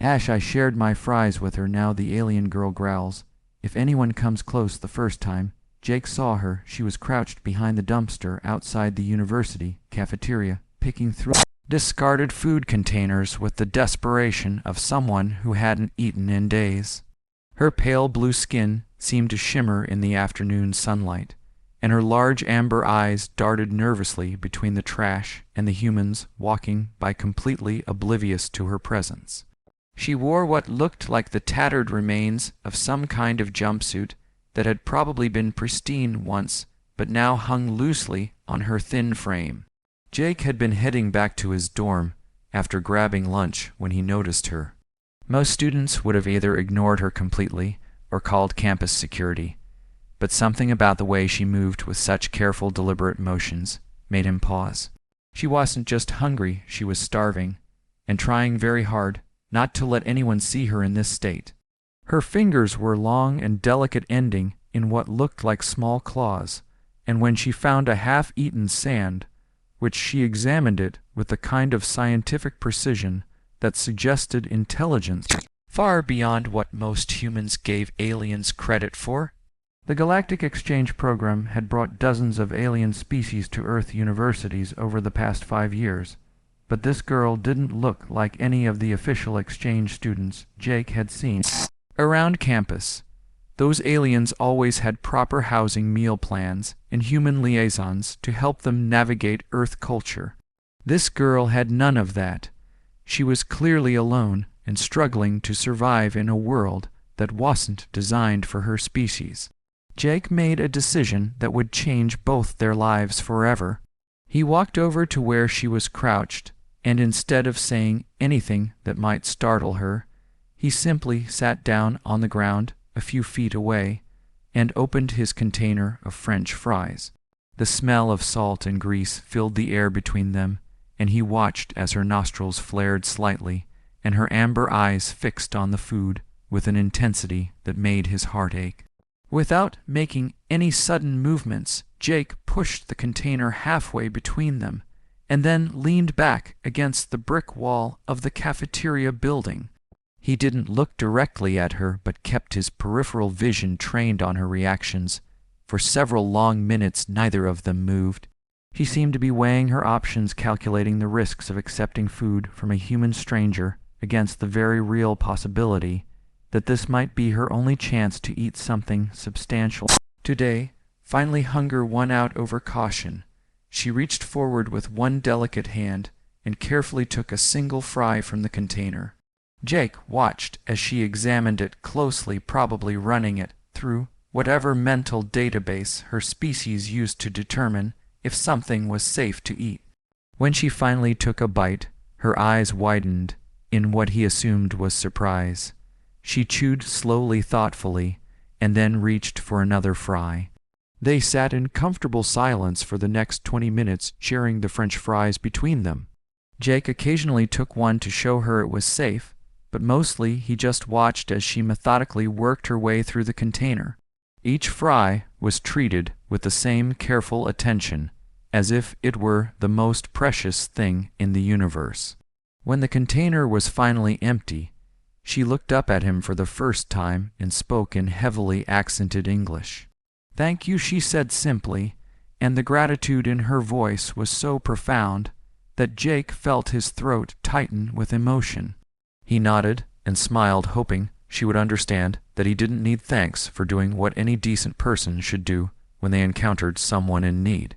Ash, I shared my fries with her. Now the alien girl growls. If anyone comes close the first time, Jake saw her. She was crouched behind the dumpster outside the university cafeteria, picking through discarded food containers with the desperation of someone who hadn't eaten in days. Her pale blue skin seemed to shimmer in the afternoon sunlight, and her large amber eyes darted nervously between the trash and the humans walking by, completely oblivious to her presence. She wore what looked like the tattered remains of some kind of jumpsuit that had probably been pristine once, but now hung loosely on her thin frame. Jake had been heading back to his dorm after grabbing lunch when he noticed her. Most students would have either ignored her completely or called campus security, but something about the way she moved with such careful, deliberate motions made him pause. She wasn't just hungry, she was starving, and trying very hard not to let anyone see her in this state. Her fingers were long and delicate, ending in what looked like small claws, and when she found a half-eaten sand, which she examined it with the kind of scientific precision that suggested intelligence far beyond what most humans gave aliens credit for. The Galactic Exchange Program had brought dozens of alien species to Earth universities over the past 5 years, but this girl didn't look like any of the official exchange students Jake had seen around campus. Those aliens always had proper housing, meal plans, and human liaisons to help them navigate Earth culture. This girl had none of that. She was clearly alone and struggling to survive in a world that wasn't designed for her species. Jake made a decision that would change both their lives forever. He walked over to where she was crouched, and instead of saying anything that might startle her, he simply sat down on the ground a few feet away and opened his container of French fries. The smell of salt and grease filled the air between them, and he watched as her nostrils flared slightly and her amber eyes fixed on the food with an intensity that made his heart ache. Without making any sudden movements, Jake pushed the container halfway between them and then leaned back against the brick wall of the cafeteria building. He didn't look directly at her, but kept his peripheral vision trained on her reactions. For several long minutes, neither of them moved. She seemed to be weighing her options, calculating the risks of accepting food from a human stranger against the very real possibility that this might be her only chance to eat something substantial. Today, finally hunger won out over caution. She reached forward with one delicate hand and carefully took a single fry from the container. Jake watched as she examined it closely, probably running it through whatever mental database her species used to determine if something was safe to eat. When she finally took a bite, her eyes widened in what he assumed was surprise. She chewed slowly, thoughtfully, and then reached for another fry. They sat in comfortable silence for the next 20 minutes, sharing the French fries between them. Jake occasionally took one to show her it was safe, but mostly he just watched as she methodically worked her way through the container. Each fry was treated with the same careful attention, as if it were the most precious thing in the universe. When the container was finally empty, she looked up at him for the first time and spoke in heavily accented English. "Thank you," she said simply, and the gratitude in her voice was so profound that Jake felt his throat tighten with emotion. He nodded and smiled, hoping she would understand that he didn't need thanks for doing what any decent person should do when they encountered someone in need.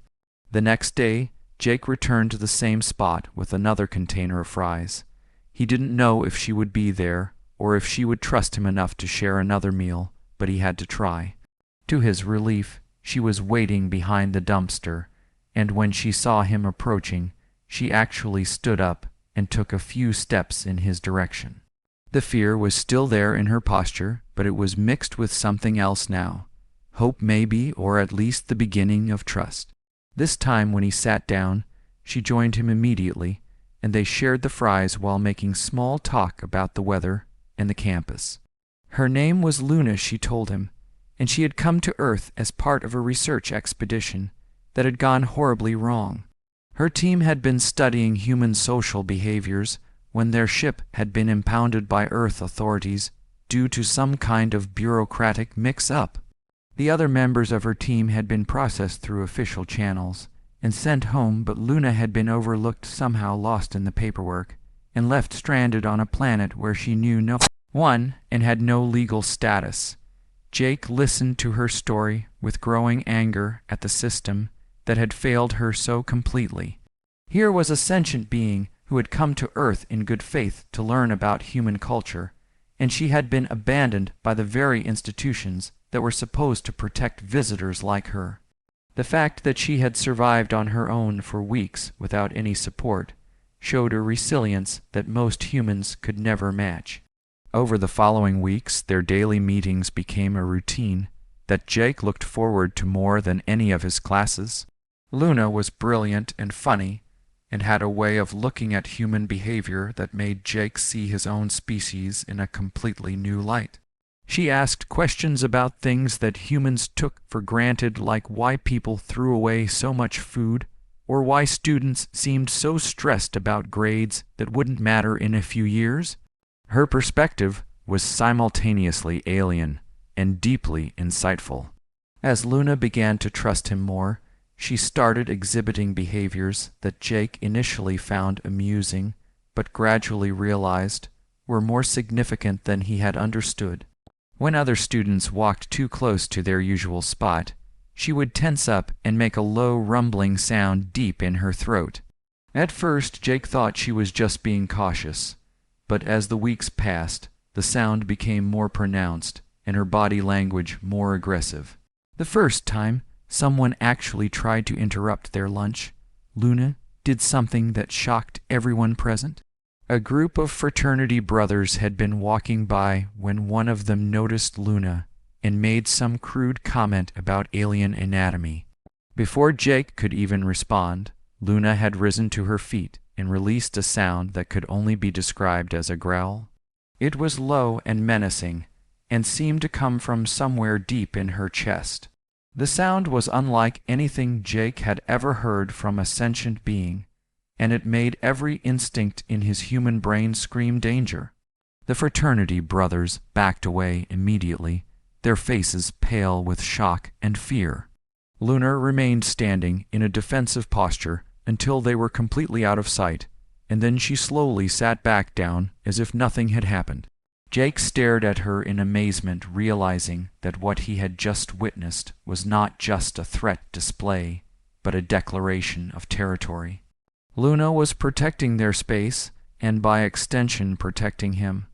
The next day, Jake returned to the same spot with another container of fries. He didn't know if she would be there or if she would trust him enough to share another meal, but he had to try. To his relief, she was waiting behind the dumpster, and when she saw him approaching, she actually stood up and took a few steps in his direction. The fear was still there in her posture, but it was mixed with something else now. Hope maybe, or at least the beginning of trust. This time when he sat down, she joined him immediately, and they shared the fries while making small talk about the weather and the campus. Her name was Luna, she told him, and she had come to Earth as part of a research expedition that had gone horribly wrong. Her team had been studying human social behaviors when their ship had been impounded by Earth authorities due to some kind of bureaucratic mix-up. The other members of her team had been processed through official channels and sent home, but Luna had been overlooked, somehow lost in the paperwork, and left stranded on a planet where she knew no one and had no legal status. Jake listened to her story with growing anger at the system that had failed her so completely. Here was a sentient being who had come to Earth in good faith to learn about human culture, and she had been abandoned by the very institutions that were supposed to protect visitors like her. The fact that she had survived on her own for weeks without any support showed a resilience that most humans could never match. Over the following weeks, their daily meetings became a routine that Jake looked forward to more than any of his classes. Luna was brilliant and funny, and had a way of looking at human behavior that made Jake see his own species in a completely new light. She asked questions about things that humans took for granted, like why people threw away so much food, or why students seemed so stressed about grades that wouldn't matter in a few years. Her perspective was simultaneously alien and deeply insightful. As Luna began to trust him more, she started exhibiting behaviors that Jake initially found amusing, but gradually realized were more significant than he had understood. When other students walked too close to their usual spot, she would tense up and make a low rumbling sound deep in her throat. At first, Jake thought she was just being cautious, but as the weeks passed, the sound became more pronounced and her body language more aggressive. The first time someone actually tried to interrupt their lunch, Luna did something that shocked everyone present. A group of fraternity brothers had been walking by when one of them noticed Luna and made some crude comment about alien anatomy. Before Jake could even respond, Luna had risen to her feet and released a sound that could only be described as a growl. It was low and menacing, and seemed to come from somewhere deep in her chest. The sound was unlike anything Jake had ever heard from a sentient being, and it made every instinct in his human brain scream danger. The fraternity brothers backed away immediately, their faces pale with shock and fear. Luna remained standing in a defensive posture until they were completely out of sight, and then she slowly sat back down as if nothing had happened. Jake stared at her in amazement, realizing that what he had just witnessed was not just a threat display, but a declaration of territory. Luna was protecting their space, and by extension protecting him.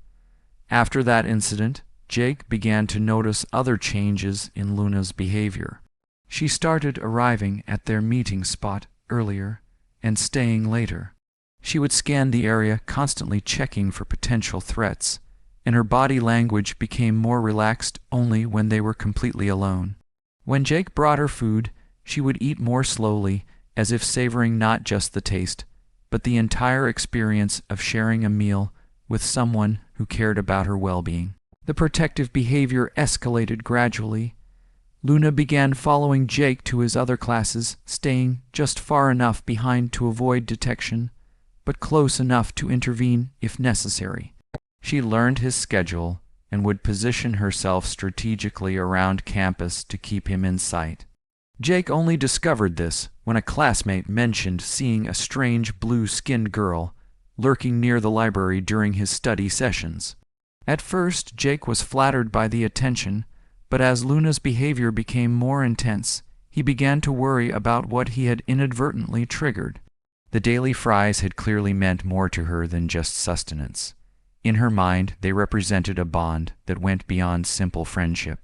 After that incident, Jake began to notice other changes in Luna's behavior. She started arriving at their meeting spot earlier and staying later. She would scan the area, constantly checking for potential threats, and her body language became more relaxed only when they were completely alone. When Jake brought her food, she would eat more slowly, as if savoring not just the taste, but the entire experience of sharing a meal with someone who cared about her well-being. The protective behavior escalated gradually. Luna began following Jake to his other classes, staying just far enough behind to avoid detection, but close enough to intervene if necessary. She learned his schedule and would position herself strategically around campus to keep him in sight. Jake only discovered this when a classmate mentioned seeing a strange blue-skinned girl lurking near the library during his study sessions. At first, Jake was flattered by the attention, but as Luna's behavior became more intense, he began to worry about what he had inadvertently triggered. The daily fries had clearly meant more to her than just sustenance. In her mind, they represented a bond that went beyond simple friendship.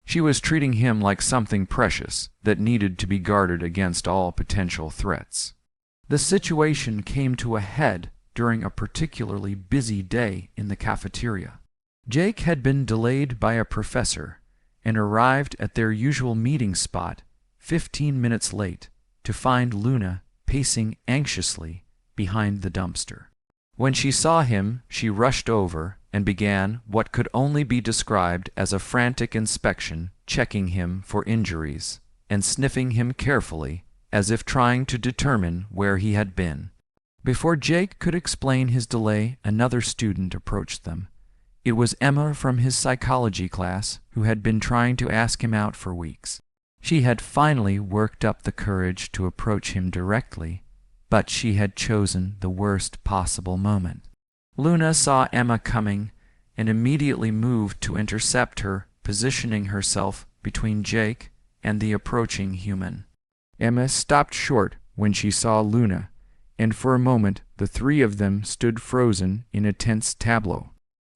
She was treating him like something precious that needed to be guarded against all potential threats. The situation came to a head during a particularly busy day in the cafeteria. Jake had been delayed by a professor and arrived at their usual meeting spot 15 minutes late to find Luna pacing anxiously behind the dumpster. When she saw him, she rushed over and began what could only be described as a frantic inspection, checking him for injuries and sniffing him carefully as if trying to determine where he had been. Before Jake could explain his delay, another student approached them. It was Emma from his psychology class, who had been trying to ask him out for weeks. She had finally worked up the courage to approach him directly, but she had chosen the worst possible moment. Luna saw Emma coming and immediately moved to intercept her, positioning herself between Jake and the approaching human. Emma stopped short when she saw Luna, and for a moment the three of them stood frozen in a tense tableau.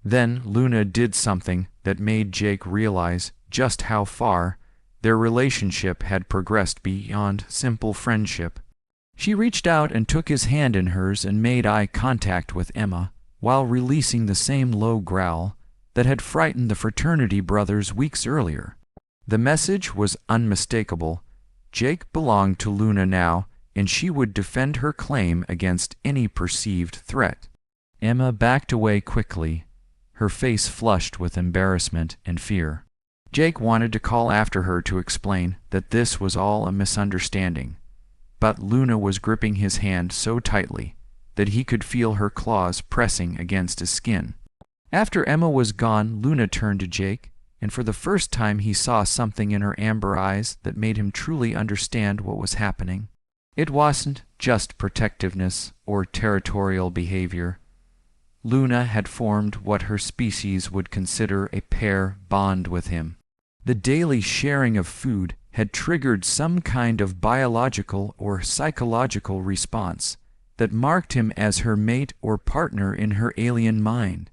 Then Luna did something that made Jake realize just how far their relationship had progressed beyond simple friendship. She reached out and took his hand in hers and made eye contact with Emma, while releasing the same low growl that had frightened the fraternity brothers weeks earlier. The message was unmistakable. Jake belonged to Luna now, and she would defend her claim against any perceived threat. Emma backed away quickly, her face flushed with embarrassment and fear. Jake wanted to call after her to explain that this was all a misunderstanding, but Luna was gripping his hand so tightly that he could feel her claws pressing against his skin. After Emma was gone, Luna turned to Jake, and for the first time he saw something in her amber eyes that made him truly understand what was happening. It wasn't just protectiveness or territorial behavior. Luna had formed what her species would consider a pair bond with him. The daily sharing of food had triggered some kind of biological or psychological response that marked him as her mate or partner in her alien mind.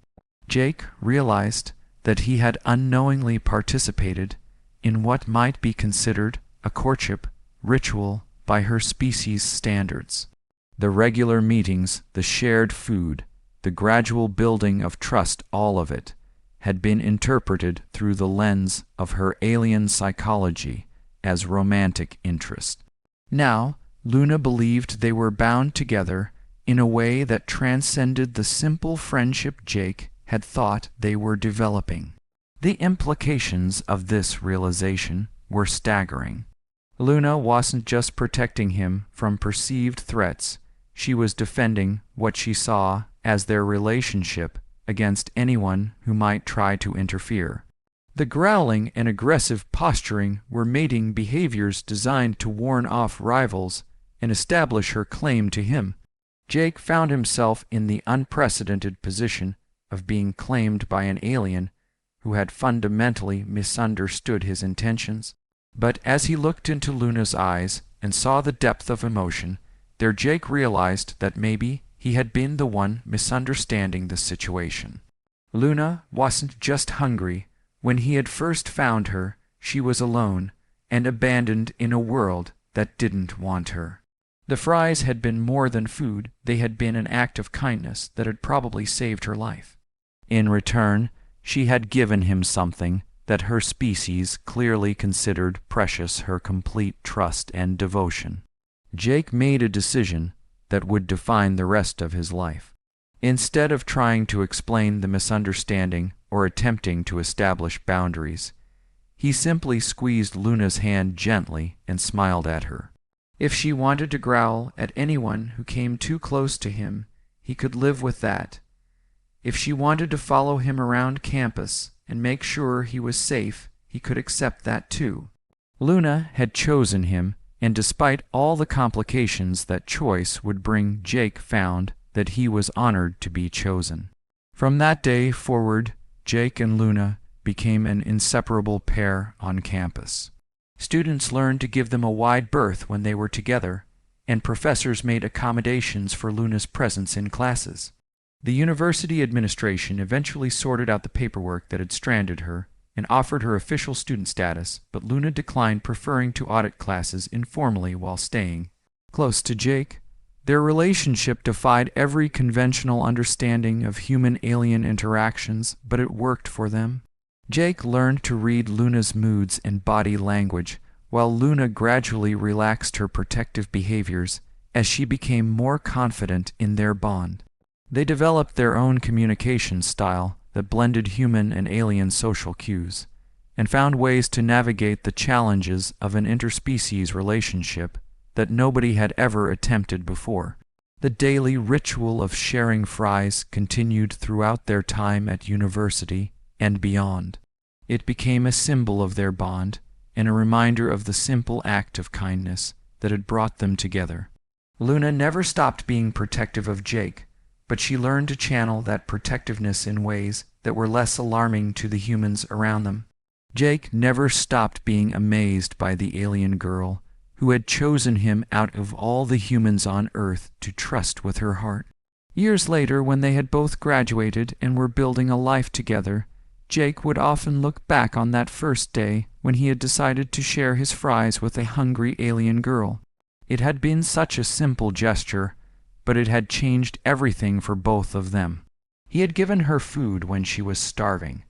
Jake realized that he had unknowingly participated in what might be considered a courtship ritual by her species' standards. The regular meetings, the shared food, the gradual building of trust, all of it had been interpreted through the lens of her alien psychology as romantic interest. Now, Luna believed they were bound together in a way that transcended the simple friendship Jake had thought they were developing. The implications of this realization were staggering. Luna wasn't just protecting him from perceived threats, she was defending what she saw as their relationship against anyone who might try to interfere. The growling and aggressive posturing were mating behaviors designed to warn off rivals and establish her claim to him. Jake found himself in the unprecedented position of being claimed by an alien who had fundamentally misunderstood his intentions. But as he looked into Luna's eyes and saw the depth of emotion, there Jake realized that maybe he had been the one misunderstanding the situation. Luna wasn't just hungry. When he had first found her, she was alone and abandoned in a world that didn't want her. The fries had been more than food, they had been an act of kindness that had probably saved her life. In return, she had given him something that her species clearly considered precious: her complete trust and devotion. Jake made a decision that would define the rest of his life. Instead of trying to explain the misunderstanding or attempting to establish boundaries, he simply squeezed Luna's hand gently and smiled at her. If she wanted to growl at anyone who came too close to him, he could live with that. If she wanted to follow him around campus and make sure he was safe, he could accept that too. Luna had chosen him, and despite all the complications that choice would bring, Jake found that he was honored to be chosen. From that day forward, Jake and Luna became an inseparable pair on campus. Students learned to give them a wide berth when they were together, and professors made accommodations for Luna's presence in classes. The university administration eventually sorted out the paperwork that had stranded her and offered her official student status, but Luna declined, preferring to audit classes informally while staying close to Jake. Their relationship defied every conventional understanding of human-alien interactions, but it worked for them. Jake learned to read Luna's moods and body language, while Luna gradually relaxed her protective behaviors as she became more confident in their bond. They developed their own communication style that blended human and alien social cues, and found ways to navigate the challenges of an interspecies relationship that nobody had ever attempted before. The daily ritual of sharing fries continued throughout their time at university and beyond. It became a symbol of their bond and a reminder of the simple act of kindness that had brought them together. Luna never stopped being protective of Jake, but she learned to channel that protectiveness in ways that were less alarming to the humans around them. Jake never stopped being amazed by the alien girl who had chosen him out of all the humans on Earth to trust with her heart. Years later, when they had both graduated and were building a life together, Jake would often look back on that first day when he had decided to share his fries with a hungry alien girl. It had been such a simple gesture, but it had changed everything for both of them. He had given her food when she was starving,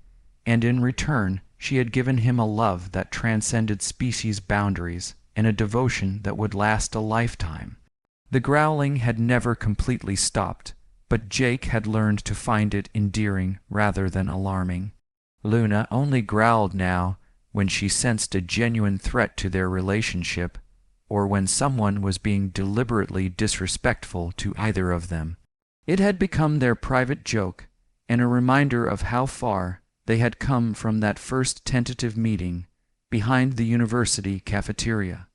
and in return she had given him a love that transcended species boundaries and a devotion that would last a lifetime. The growling had never completely stopped, but Jake had learned to find it endearing rather than alarming. Luna only growled now when she sensed a genuine threat to their relationship, or when someone was being deliberately disrespectful to either of them. It had become their private joke, and a reminder of how far they had come from that first tentative meeting behind the university cafeteria.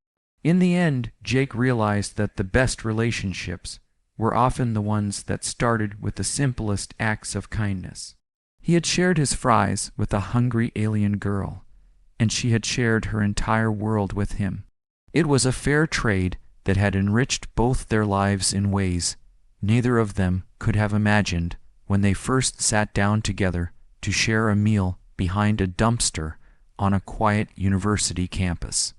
In the end, Jake realized that the best relationships were often the ones that started with the simplest acts of kindness. He had shared his fries with a hungry alien girl, and she had shared her entire world with him. It was a fair trade that had enriched both their lives in ways neither of them could have imagined when they first sat down together to share a meal behind a dumpster on a quiet university campus.